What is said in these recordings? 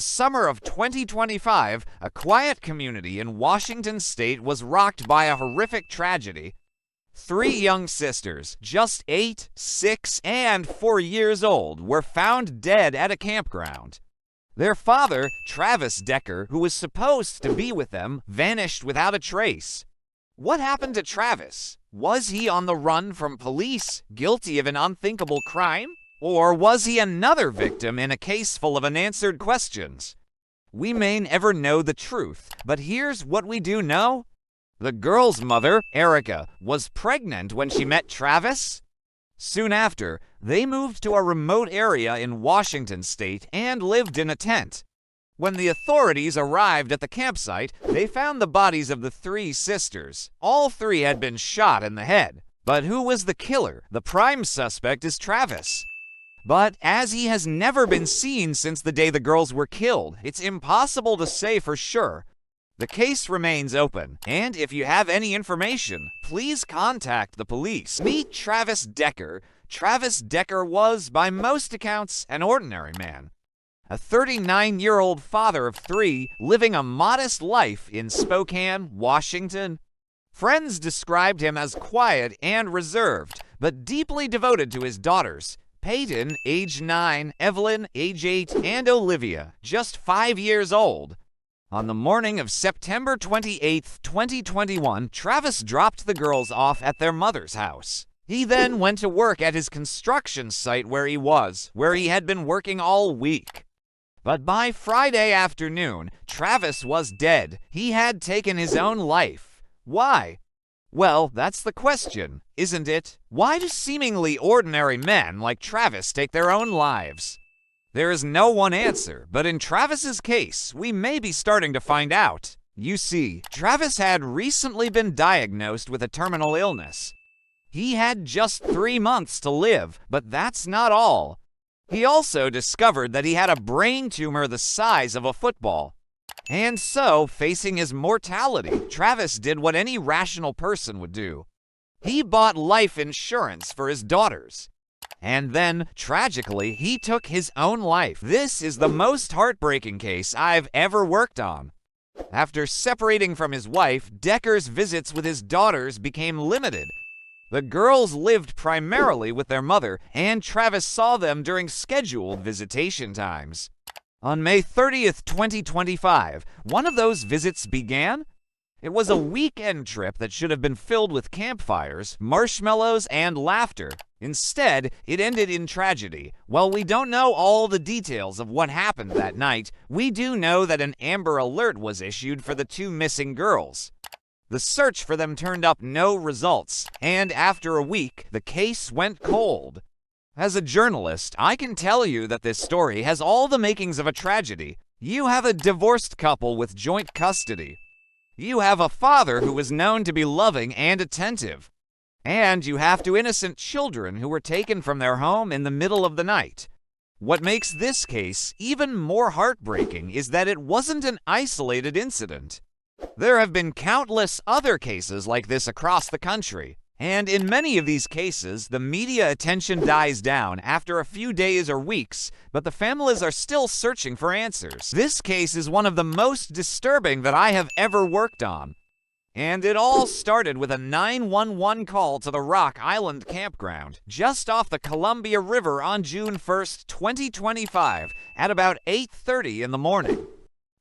the summer of 2025, a quiet community in Washington state was rocked by a horrific tragedy. Three young sisters, just 8, 6, and 4 years old, were found dead at a campground. Their father, Travis Decker, who was supposed to be with them, vanished without a trace. What happened to Travis? Was he on the run from police, guilty of an unthinkable crime? Or was he another victim in a case full of unanswered questions? We may never know the truth, but here's what we do know. The girl's mother, Erica, was pregnant when she met Travis. Soon after, they moved to a remote area in Washington state and lived in a tent. When the authorities arrived at the campsite, they found the bodies of the three sisters. All three had been shot in the head. But who was the killer? The prime suspect is Travis. But as he has never been seen since the day the girls were killed, it's impossible to say for sure. The case remains open, and if you have any information, please contact the police. Meet Travis Decker. Travis Decker was, by most accounts, an ordinary man. A 39-year-old father of 3 living a modest life in Spokane, Washington. Friends described him as quiet and reserved, but deeply devoted to his daughters. Peyton, age 9, Evelyn, age 8, and Olivia, just 5 years old. On the morning of September 28, 2021, Travis dropped the girls off at their mother's house. He then went to work at his construction site where he had been working all week. But by Friday afternoon, Travis was dead. He had taken his own life. Why? Well, that's the question, isn't it? Why do seemingly ordinary men like Travis take their own lives? There is no one answer, but in Travis's case, we may be starting to find out. You see, Travis had recently been diagnosed with a terminal illness. He had just 3 months to live, but that's not all. He also discovered that he had a brain tumor the size of a football. And so, facing his mortality, Travis did what any rational person would do. He bought life insurance for his daughters. And then, tragically, he took his own life. This is the most heartbreaking case I've ever worked on. After separating from his wife, Decker's visits with his daughters became limited. The girls lived primarily with their mother, and Travis saw them during scheduled visitation times. On May 30th, 2025, one of those visits began. It was a weekend trip that should have been filled with campfires, marshmallows, and laughter. Instead, it ended in tragedy. While we don't know all the details of what happened that night, we do know that an Amber Alert was issued for the 2 missing girls. The search for them turned up no results, and after a week, the case went cold. As a journalist, I can tell you that this story has all the makings of a tragedy. You have a divorced couple with joint custody. You have a father who was known to be loving and attentive. And you have 2 innocent children who were taken from their home in the middle of the night. What makes this case even more heartbreaking is that it wasn't an isolated incident. There have been countless other cases like this across the country. And in many of these cases, the media attention dies down after a few days or weeks, but the families are still searching for answers. This case is one of the most disturbing that I have ever worked on. And it all started with a 911 call to the Rock Island campground, just off the Columbia River on June 1st, 2025, at about 8:30 in the morning.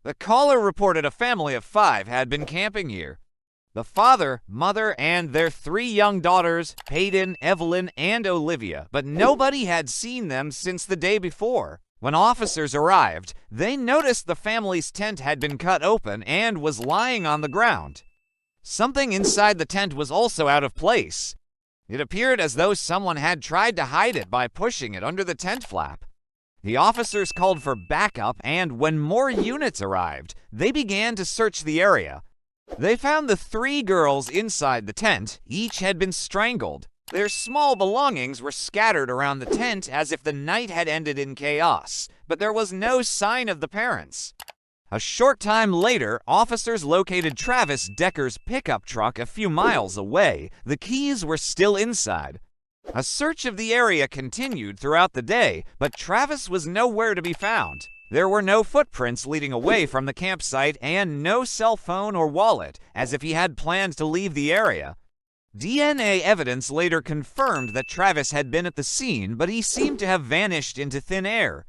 The caller reported a family of 5 had been camping here. The father, mother, and their 3 young daughters, Peyton, Evelyn, and Olivia, but nobody had seen them since the day before. When officers arrived, they noticed the family's tent had been cut open and was lying on the ground. Something inside the tent was also out of place. It appeared as though someone had tried to hide it by pushing it under the tent flap. The officers called for backup, and when more units arrived, they began to search the area. They found the 3 girls inside the tent. Each had been strangled. Their small belongings were scattered around the tent as if the night had ended in chaos, but there was no sign of the parents. A short time later, officers located Travis Decker's pickup truck a few miles away. The keys were still inside. A search of the area continued throughout the day, but Travis was nowhere to be found. There were no footprints leading away from the campsite and no cell phone or wallet, as if he had planned to leave the area. DNA evidence later confirmed that Travis had been at the scene, but he seemed to have vanished into thin air.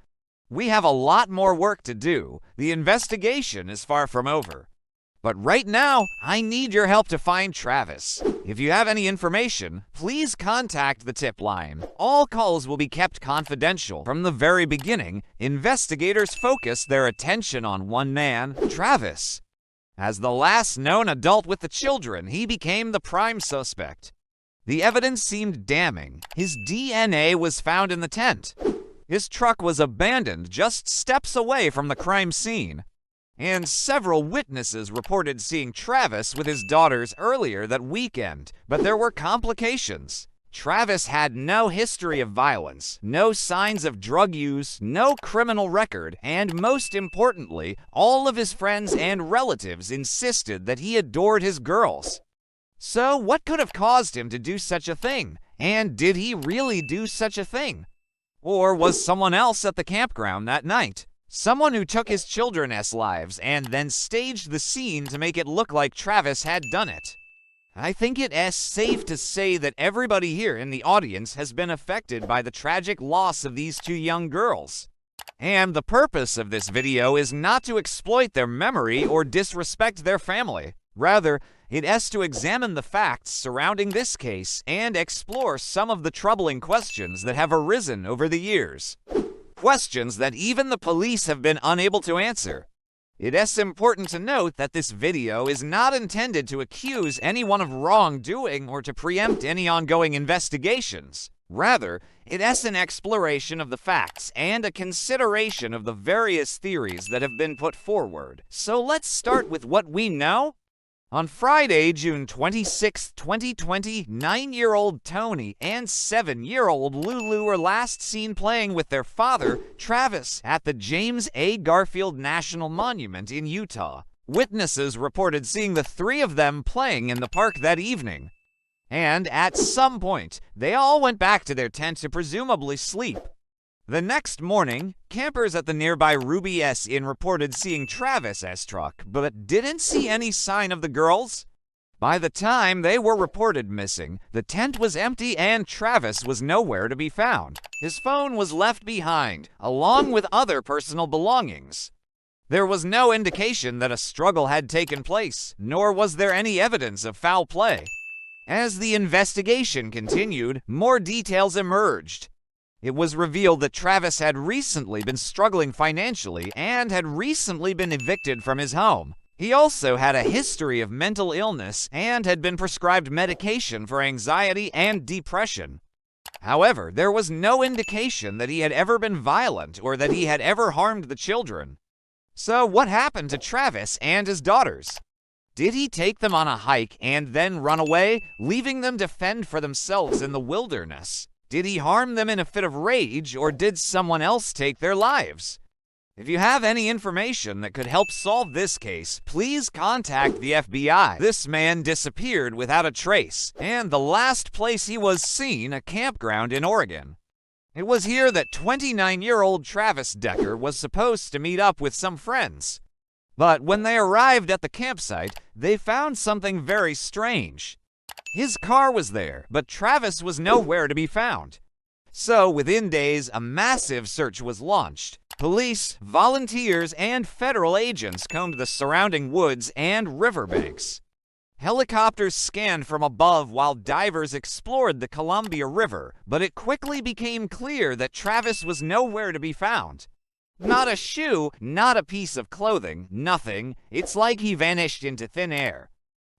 We have a lot more work to do. The investigation is far from over. But right now, I need your help to find Travis. If you have any information, please contact the tip line. All calls will be kept confidential. From the very beginning, investigators focused their attention on one man, Travis. As the last known adult with the children, he became the prime suspect. The evidence seemed damning. His DNA was found in the tent. His truck was abandoned just steps away from the crime scene. And several witnesses reported seeing Travis with his daughters earlier that weekend, but there were complications. Travis had no history of violence, no signs of drug use, no criminal record, and most importantly, all of his friends and relatives insisted that he adored his girls. So what could have caused him to do such a thing? And did he really do such a thing? Or was someone else at the campground that night? Someone who took his children's lives and then staged the scene to make it look like Travis had done it. I think it is safe to say that everybody here in the audience has been affected by the tragic loss of these two young girls. And the purpose of this video is not to exploit their memory or disrespect their family. Rather, it is to examine the facts surrounding this case and explore some of the troubling questions that have arisen over the years. Questions that even the police have been unable to answer. It is important to note that this video is not intended to accuse anyone of wrongdoing or to preempt any ongoing investigations. Rather, it is an exploration of the facts and a consideration of the various theories that have been put forward. So let's start with what we know. On Friday, June 26, 2020, 9-year-old Tony and 7-year-old Lulu were last seen playing with their father, Travis, at the James A. Garfield National Monument in Utah. Witnesses reported seeing the three of them playing in the park that evening. And at some point, they all went back to their tent to presumably sleep. The next morning, campers at the nearby Ruby S Inn reported seeing Travis's truck, but didn't see any sign of the girls. By the time they were reported missing, the tent was empty and Travis was nowhere to be found. His phone was left behind, along with other personal belongings. There was no indication that a struggle had taken place, nor was there any evidence of foul play. As the investigation continued, more details emerged. It was revealed that Travis had recently been struggling financially and had recently been evicted from his home. He also had a history of mental illness and had been prescribed medication for anxiety and depression. However, there was no indication that he had ever been violent or that he had ever harmed the children. So what happened to Travis and his daughters? Did he take them on a hike and then run away, leaving them to fend for themselves in the wilderness? Did he harm them in a fit of rage, or did someone else take their lives? If you have any information that could help solve this case, please contact the FBI. This man disappeared without a trace, and the last place he was seen, a campground in Oregon. It was here that 29-year-old Travis Decker was supposed to meet up with some friends. But when they arrived at the campsite, they found something very strange. His car was there, but Travis was nowhere to be found. So, within days, a massive search was launched. Police, volunteers, and federal agents combed the surrounding woods and riverbanks. Helicopters scanned from above while divers explored the Columbia River, but it quickly became clear that Travis was nowhere to be found. Not a shoe, not a piece of clothing, nothing. It's like he vanished into thin air.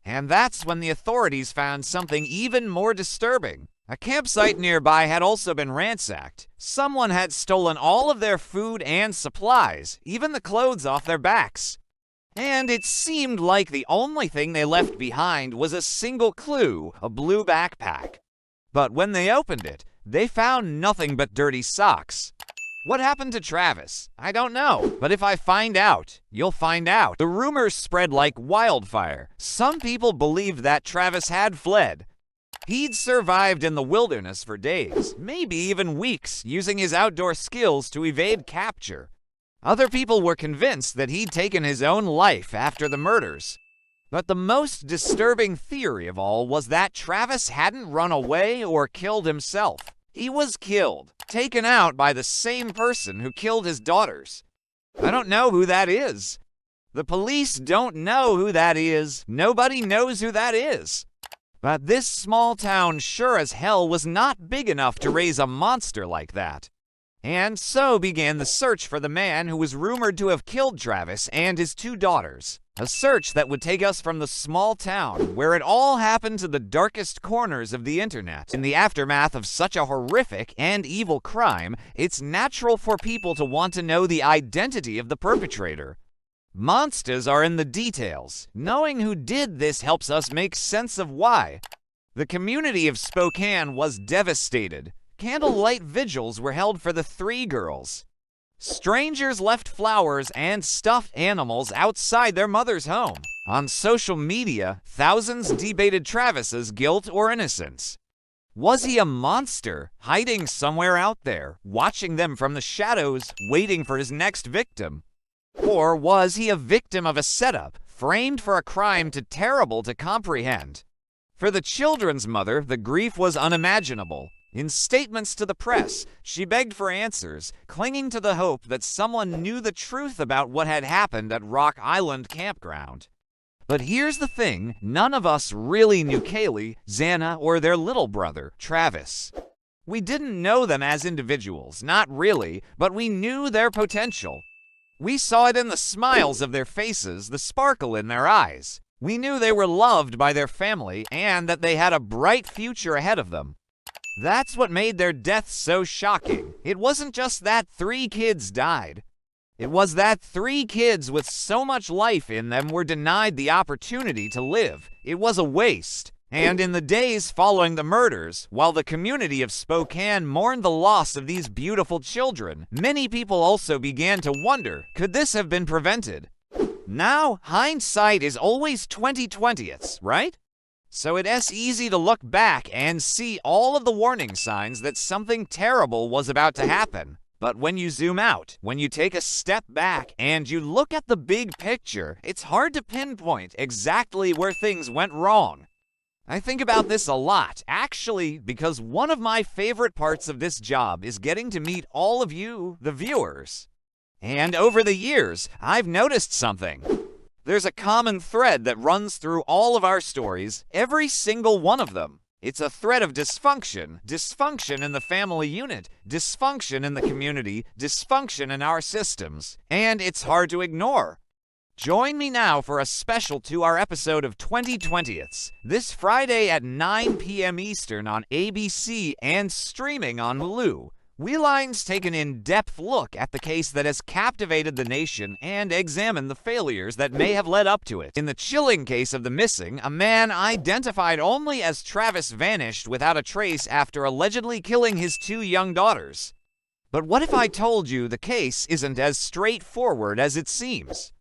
And that's when the authorities found something even more disturbing. A campsite nearby had also been ransacked. Someone had stolen all of their food and supplies, even the clothes off their backs. And it seemed like the only thing they left behind was a single clue, a blue backpack. But when they opened it, they found nothing but dirty socks. What happened to Travis? I don't know, but if I find out, you'll find out. The rumors spread like wildfire. Some people believed that Travis had fled. He'd survived in the wilderness for days, maybe even weeks, using his outdoor skills to evade capture. Other people were convinced that he'd taken his own life after the murders. But the most disturbing theory of all was that Travis hadn't run away or killed himself. He was killed, taken out by the same person who killed his daughters. I don't know who that is. The police don't know who that is. Nobody knows who that is. But this small town sure as hell was not big enough to raise a monster like that. And so began the search for the man who was rumored to have killed Travis and his 2 daughters. A search that would take us from the small town where it all happened to the darkest corners of the internet. In the aftermath of such a horrific and evil crime, it's natural for people to want to know the identity of the perpetrator. Monsters are in the details. Knowing who did this helps us make sense of why. The community of Spokane was devastated. Candlelight vigils were held for the 3 girls. Strangers left flowers and stuffed animals outside their mother's home. On social media, thousands debated Travis's guilt or innocence. Was he a monster, hiding somewhere out there, watching them from the shadows, waiting for his next victim? Or was he a victim of a setup, framed for a crime too terrible to comprehend? For the children's mother, the grief was unimaginable. In statements to the press, she begged for answers, clinging to the hope that someone knew the truth about what had happened at Rock Island Campground. But here's the thing, none of us really knew Kaylee, Xana, or their little brother, Travis. We didn't know them as individuals, not really, but we knew their potential. We saw it in the smiles of their faces, the sparkle in their eyes. We knew they were loved by their family and that they had a bright future ahead of them. That's what made their deaths so shocking. It wasn't just that 3 kids died. It was that 3 kids with so much life in them were denied the opportunity to live. It was a waste. And in the days following the murders, while the community of Spokane mourned the loss of these beautiful children, many people also began to wonder, could this have been prevented? Now, hindsight is always 20/20ths, right? So it's easy to look back and see all of the warning signs that something terrible was about to happen. But when you zoom out, when you take a step back and you look at the big picture, it's hard to pinpoint exactly where things went wrong. I think about this a lot, actually, because one of my favorite parts of this job is getting to meet all of you, the viewers. And over the years, I've noticed something. There's a common thread that runs through all of our stories, every single one of them. It's a thread of dysfunction, dysfunction in the family unit, dysfunction in the community, dysfunction in our systems, and it's hard to ignore. Join me now for a special 2-hour episode of 20/20ths, this Friday at 9 p.m. Eastern on ABC and streaming on Hulu. Wheeline's take an in-depth look at the case that has captivated the nation and examine the failures that may have led up to it. In the chilling case of the missing, a man identified only as Travis vanished without a trace after allegedly killing his 2 young daughters. But what if I told you the case isn't as straightforward as it seems?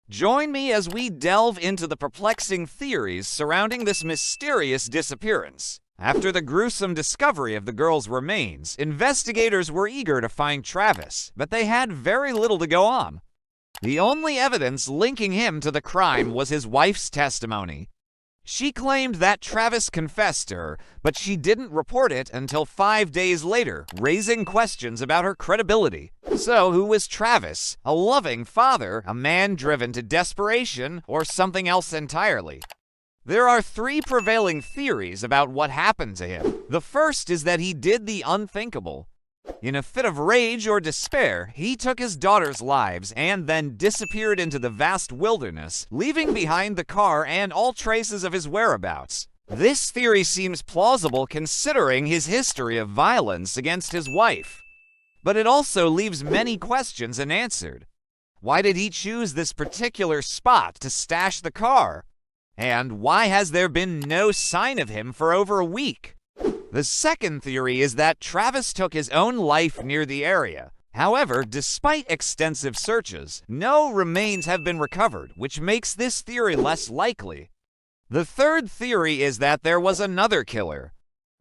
Join me as we delve into the perplexing theories surrounding this mysterious disappearance. After the gruesome discovery of the girls' remains, investigators were eager to find Travis, but they had very little to go on. The only evidence linking him to the crime was his wife's testimony. She claimed that Travis confessed to her, but she didn't report it until 5 days later, raising questions about her credibility. So who was Travis? A loving father, a man driven to desperation, or something else entirely? There are 3 prevailing theories about what happened to him. The first is that he did the unthinkable. In a fit of rage or despair, he took his daughters' lives and then disappeared into the vast wilderness, leaving behind the car and all traces of his whereabouts. This theory seems plausible considering his history of violence against his wife. But it also leaves many questions unanswered. Why did he choose this particular spot to stash the car? And why has there been no sign of him for over a week? The second theory is that Travis took his own life near the area. However, despite extensive searches, no remains have been recovered, which makes this theory less likely. The third theory is that there was another killer.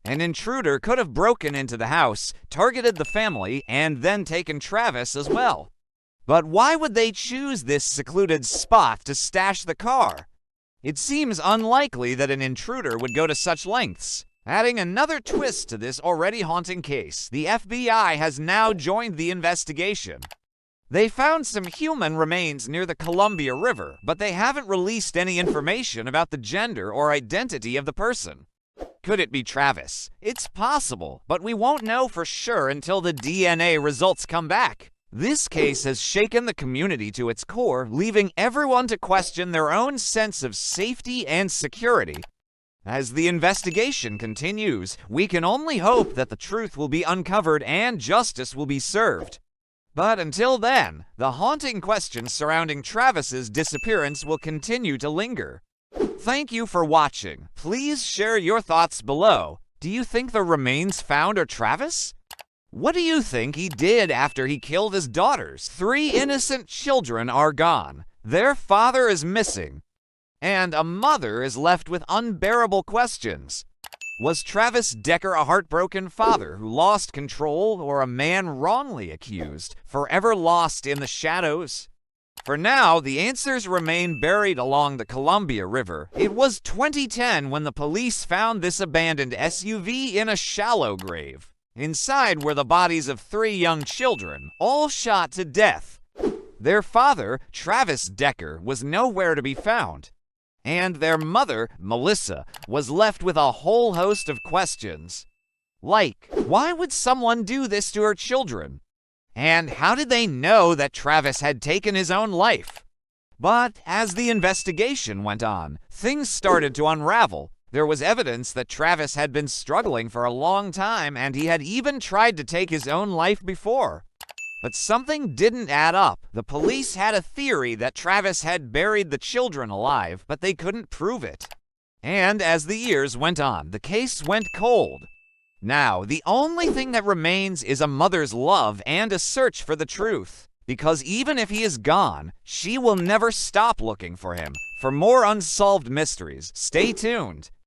An intruder could have broken into the house, targeted the family, and then taken Travis as well. But why would they choose this secluded spot to stash the car? It seems unlikely that an intruder would go to such lengths. Adding another twist to this already haunting case, the FBI has now joined the investigation. They found some human remains near the Columbia River, but they haven't released any information about the gender or identity of the person. Could it be Travis? It's possible, but we won't know for sure until the DNA results come back. This case has shaken the community to its core, leaving everyone to question their own sense of safety and security. As the investigation continues, we can only hope that the truth will be uncovered and justice will be served. But until then, the haunting questions surrounding Travis's disappearance will continue to linger. Thank you for watching. Please share your thoughts below. Do you think the remains found are Travis? What do you think he did after he killed his daughters? 3 innocent children are gone. Their father is missing. And a mother is left with unbearable questions. Was Travis Decker a heartbroken father who lost control, or a man wrongly accused, forever lost in the shadows? For now, the answers remain buried along the Columbia River. It was 2010 when the police found this abandoned SUV in a shallow grave. Inside were the bodies of 3 young children, all shot to death. Their father, Travis Decker, was nowhere to be found. And their mother, Melissa, was left with a whole host of questions. Like, why would someone do this to her children? And how did they know that Travis had taken his own life? But as the investigation went on, things started to unravel. There was evidence that Travis had been struggling for a long time, and he had even tried to take his own life before. But something didn't add up. The police had a theory that Travis had buried the children alive, but they couldn't prove it. And as the years went on, the case went cold. Now, the only thing that remains is a mother's love and a search for the truth. Because even if he is gone, she will never stop looking for him. For more unsolved mysteries, stay tuned.